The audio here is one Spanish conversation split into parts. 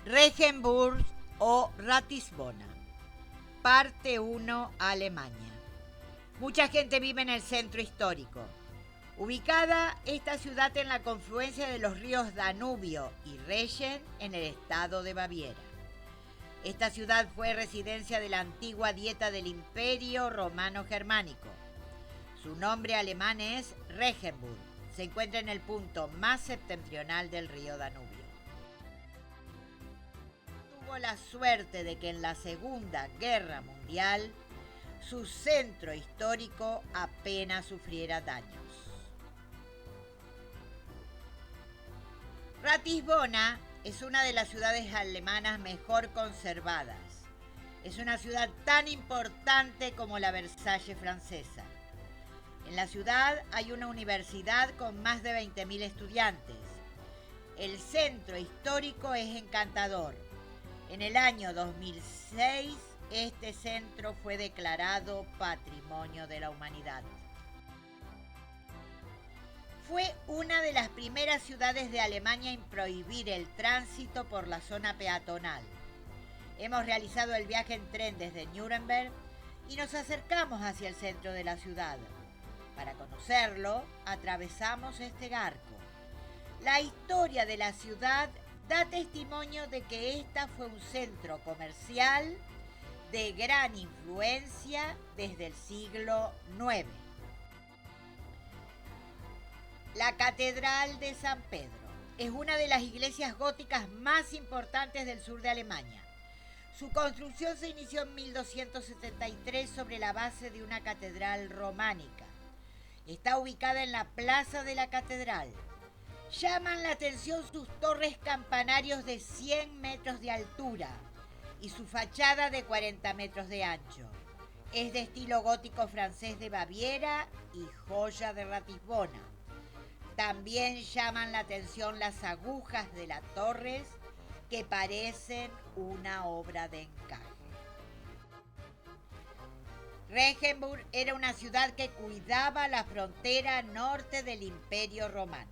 Regenburg o Ratisbona. Parte 1, Alemania. Mucha gente vive en el centro histórico. Ubicada esta ciudad en la confluencia de los ríos Danubio y Regen en el estado de Baviera. Esta ciudad fue residencia de la antigua dieta del Imperio Romano Germánico. Su nombre alemán es Regenburg. Se encuentra en el punto más septentrional del río Danubio. Tuvo la suerte de que en la Segunda Guerra Mundial su centro histórico apenas sufriera daños. Ratisbona es una de las ciudades alemanas mejor conservadas. Es una ciudad tan importante como la Versalles francesa. En la ciudad hay una universidad con más de 20.000 estudiantes. El centro histórico es encantador. En el año 2006, este centro fue declarado Patrimonio de la Humanidad. Fue una de las primeras ciudades de Alemania en prohibir el tránsito por la zona peatonal. Hemos realizado el viaje en tren desde Nuremberg y nos acercamos hacia el centro de la ciudad. Para conocerlo, atravesamos este arco. La historia de la ciudad da testimonio de que esta fue un centro comercial de gran influencia desde el siglo IX. La Catedral de San Pedro es una de las iglesias góticas más importantes del sur de Alemania. Su construcción se inició en 1273 sobre la base de una catedral románica. Está ubicada en la plaza de la catedral. Llaman la atención sus torres campanarios de 100 metros de altura y su fachada de 40 metros de ancho. Es de estilo gótico francés de Baviera y joya de Ratisbona. También llaman la atención las agujas de las torres que parecen una obra de encaje. Regenburg era una ciudad que cuidaba la frontera norte del Imperio Romano.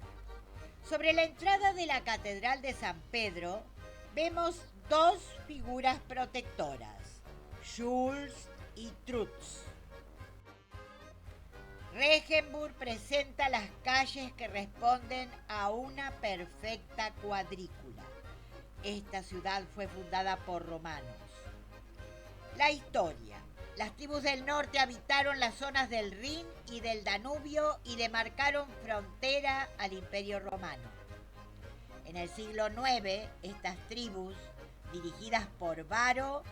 Sobre la entrada de la Catedral de San Pedro vemos dos figuras protectoras, Schulz y Trutz. Regenburg presenta las calles que responden a una perfecta cuadrícula. Esta ciudad fue fundada por romanos. La historia. Las tribus del norte habitaron las zonas del Rin y del Danubio y demarcaron frontera al Imperio Romano. En el siglo IX, estas tribus, dirigidas por Varo,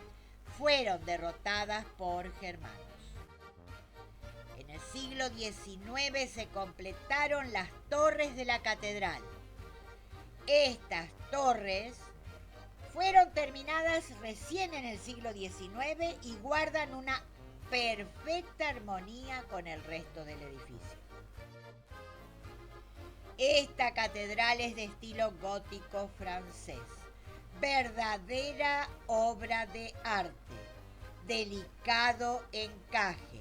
fueron derrotadas por germanos. En el siglo XIX se completaron las torres de la catedral. Estas torres fueron terminadas recién en el siglo XIX y guardan una perfecta armonía con el resto del edificio. Esta catedral es de estilo gótico francés, verdadera obra de arte, delicado encaje.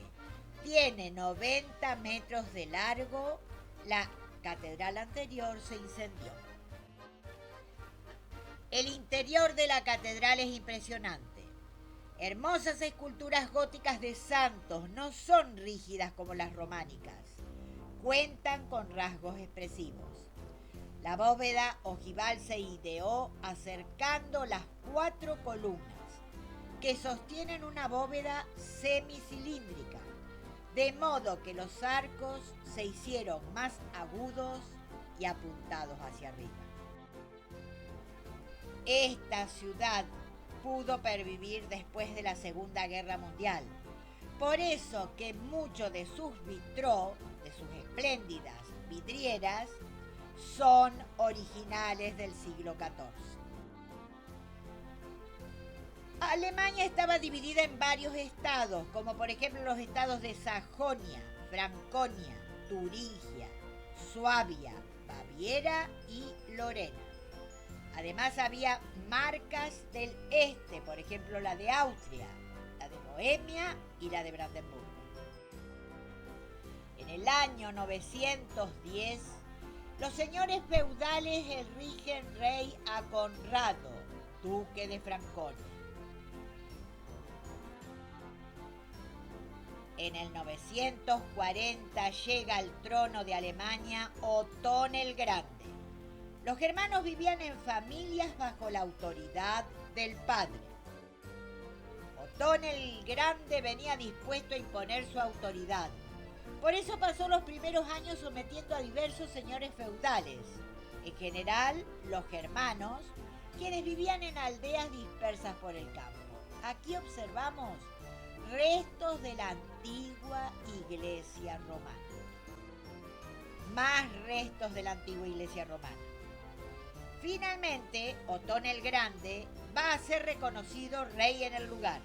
Tiene 90 metros de largo. La catedral anterior se incendió. El interior de la catedral es impresionante. Hermosas esculturas góticas de santos, no son rígidas como las románicas. Cuentan con rasgos expresivos. La bóveda ojival se ideó acercando las 4 columnas que sostienen una bóveda semicilíndrica, de modo que los arcos se hicieron más agudos y apuntados hacia arriba. Esta ciudad pudo pervivir después de la Segunda Guerra Mundial. Por eso que muchos de sus vitraux, de sus espléndidas vidrieras, son originales del siglo XIV. Alemania estaba dividida en varios estados, como por ejemplo los estados de Sajonia, Franconia, Turingia, Suabia, Baviera y Lorena. Además había marcas del este, por ejemplo la de Austria, la de Bohemia y la de Brandenburgo. En el año 910, los señores feudales eligen rey a Conrado, duque de Franconia. En el 940 llega al trono de Alemania Otón el Grande. Los germanos vivían en familias bajo la autoridad del padre. Otón el Grande venía dispuesto a imponer su autoridad. Por eso pasó los primeros años sometiendo a diversos señores feudales, en general los germanos, quienes vivían en aldeas dispersas por el campo. Aquí observamos restos de la antigua iglesia romana. Más restos de la antigua iglesia romana. Finalmente, Otón el Grande va a ser reconocido rey en el lugar.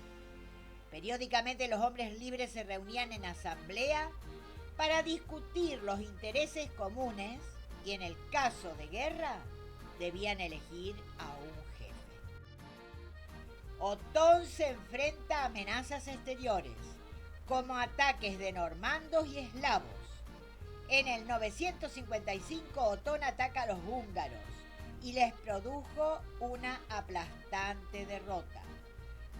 Periódicamente los hombres libres se reunían en asamblea para discutir los intereses comunes y en el caso de guerra debían elegir a un jefe. Otón se enfrenta a amenazas exteriores, como ataques de normandos y eslavos. En el 955 Otón ataca a los húngaros y les produjo una aplastante derrota.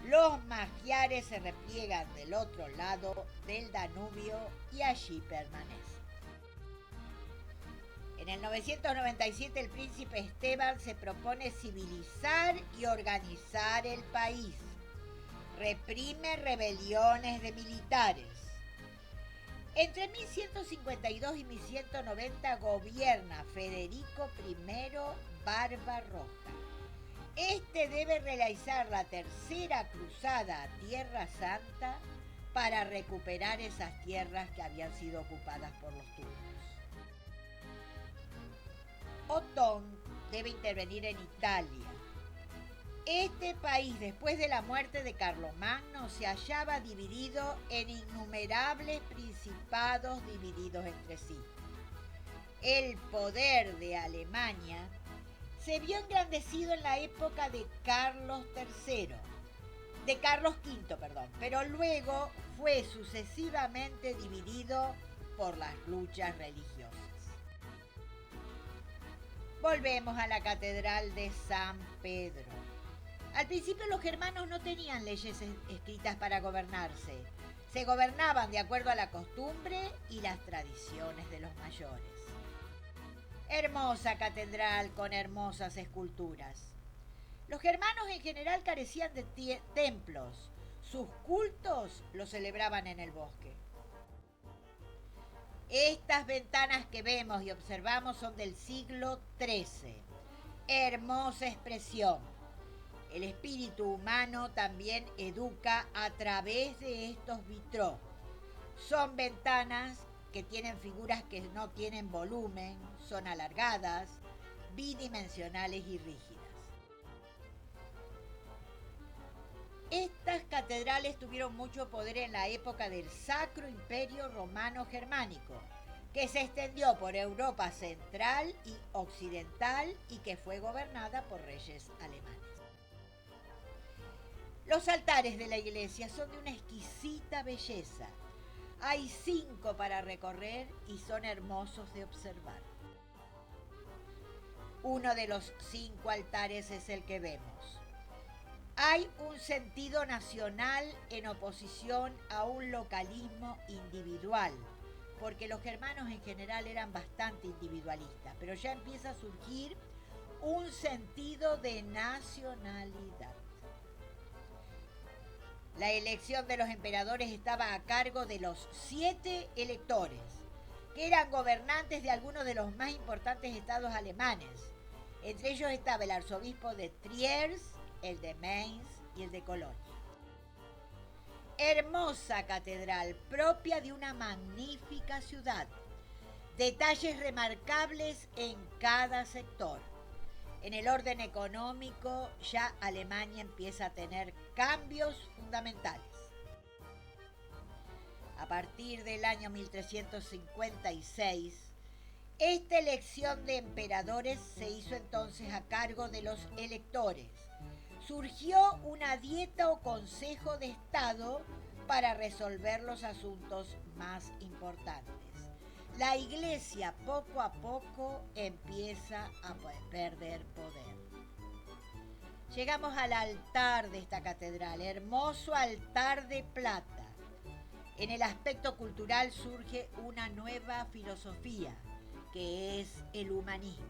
Los magiares se repliegan del otro lado del Danubio y allí permanecen. En el 997 el príncipe Esteban se propone civilizar y organizar el país. Reprime rebeliones de militares. Entre 1152 y 1190 gobierna Federico I Barbarroja. Este debe realizar la tercera cruzada a Tierra Santa para recuperar esas tierras que habían sido ocupadas por los turcos. Otón debe intervenir en Italia. Este país, después de la muerte de Carlomagno, se hallaba dividido en innumerables principados divididos entre sí. El poder de Alemania se vio engrandecido en la época de Carlos V, pero luego fue sucesivamente dividido por las luchas religiosas. Volvemos a la Catedral de San Pedro. Al principio los germanos no tenían leyes escritas para gobernarse. Se gobernaban de acuerdo a la costumbre y las tradiciones de los mayores. Hermosa catedral con hermosas esculturas. Los germanos en general carecían de templos. Sus cultos los celebraban en el bosque. Estas ventanas que vemos y observamos son del siglo XIII. Hermosa expresión. El espíritu humano también educa a través de estos vitrós. Son ventanas que tienen figuras que no tienen volumen, son alargadas, bidimensionales y rígidas. Estas catedrales tuvieron mucho poder en la época del Sacro Imperio Romano Germánico, que se extendió por Europa central y occidental y que fue gobernada por reyes alemanes. Los altares de la iglesia son de una exquisita belleza. Hay 5 para recorrer y son hermosos de observar. Uno de los 5 altares es el que vemos. Hay un sentido nacional en oposición a un localismo individual, porque los germanos en general eran bastante individualistas, pero ya empieza a surgir un sentido de nacionalidad. La elección de los emperadores estaba a cargo de los 7 electores, que eran gobernantes de algunos de los más importantes estados alemanes. Entre ellos estaba el arzobispo de Triers, el de Mainz y el de Colonia. Hermosa catedral, propia de una magnífica ciudad. Detalles remarcables en cada sector. En el orden económico, ya Alemania empieza a tener cambios fundamentales. A partir del año 1356, esta elección de emperadores se hizo entonces a cargo de los electores. Surgió una dieta o consejo de Estado para resolver los asuntos más importantes. La iglesia poco a poco empieza a perder poder. Llegamos al altar de esta catedral, hermoso altar de plata. En el aspecto cultural surge una nueva filosofía, que es el humanismo.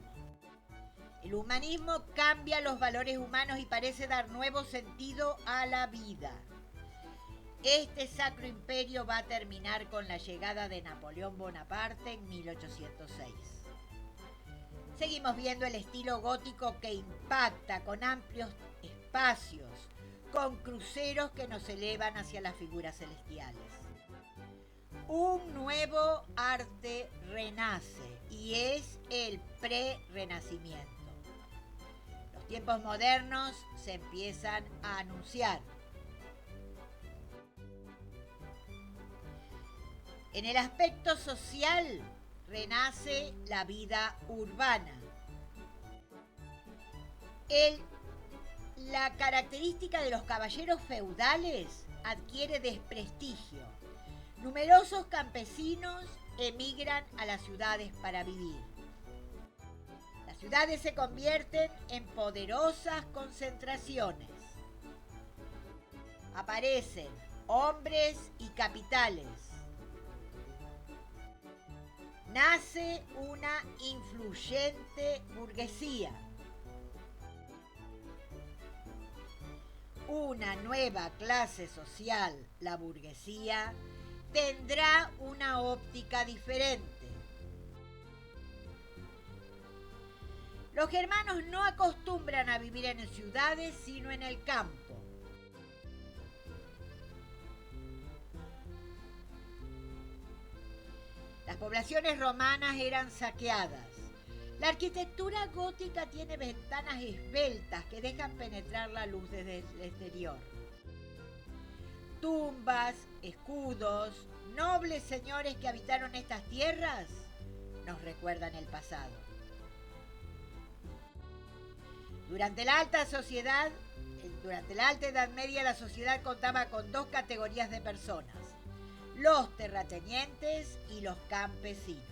El humanismo cambia los valores humanos y parece dar nuevo sentido a la vida. Este sacro imperio va a terminar con la llegada de Napoleón Bonaparte en 1806. Seguimos viendo el estilo gótico que impacta con amplios espacios, con cruceros que nos elevan hacia las figuras celestiales. Un nuevo arte renace y es el pre-renacimiento. Los tiempos modernos se empiezan a anunciar. En el aspecto social renace la vida urbana. La característica de los caballeros feudales adquiere desprestigio. Numerosos campesinos emigran a las ciudades para vivir. Las ciudades se convierten en poderosas concentraciones. Aparecen hombres y capitales. Nace una influyente burguesía. Una nueva clase social, la burguesía, tendrá una óptica diferente. Los germanos no acostumbran a vivir en ciudades, sino en el campo. Las poblaciones romanas eran saqueadas. La arquitectura gótica tiene ventanas esbeltas que dejan penetrar la luz desde el exterior. Tumbas, escudos, nobles señores que habitaron estas tierras nos recuerdan el pasado. Durante la alta Edad Media, la sociedad contaba con dos categorías de personas: los terratenientes y los campesinos.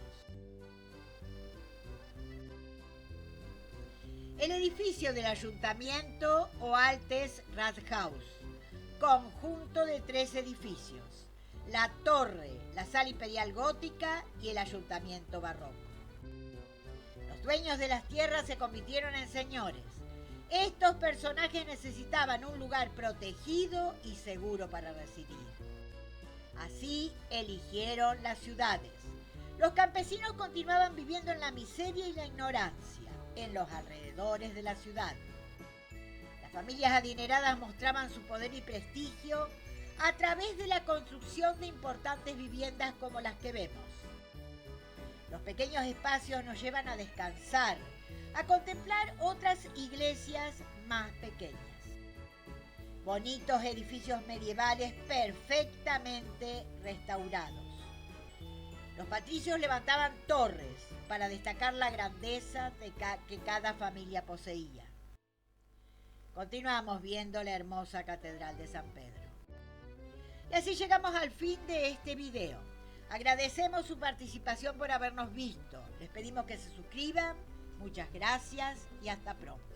El edificio del ayuntamiento o Altes Rathaus, conjunto de 3 edificios: la torre, la sala imperial gótica y el ayuntamiento barroco. Los dueños de las tierras se convirtieron en señores. Estos personajes necesitaban un lugar protegido y seguro para residir. Así eligieron las ciudades. Los campesinos continuaban viviendo en la miseria y la ignorancia en los alrededores de la ciudad. Las familias adineradas mostraban su poder y prestigio a través de la construcción de importantes viviendas como las que vemos. Los pequeños espacios nos llevan a descansar, a contemplar otras iglesias más pequeñas. Bonitos edificios medievales perfectamente restaurados. Los patricios levantaban torres para destacar la grandeza que cada familia poseía. Continuamos viendo la hermosa Catedral de San Pedro. Y así llegamos al fin de este video. Agradecemos su participación por habernos visto. Les pedimos que se suscriban. Muchas gracias y hasta pronto.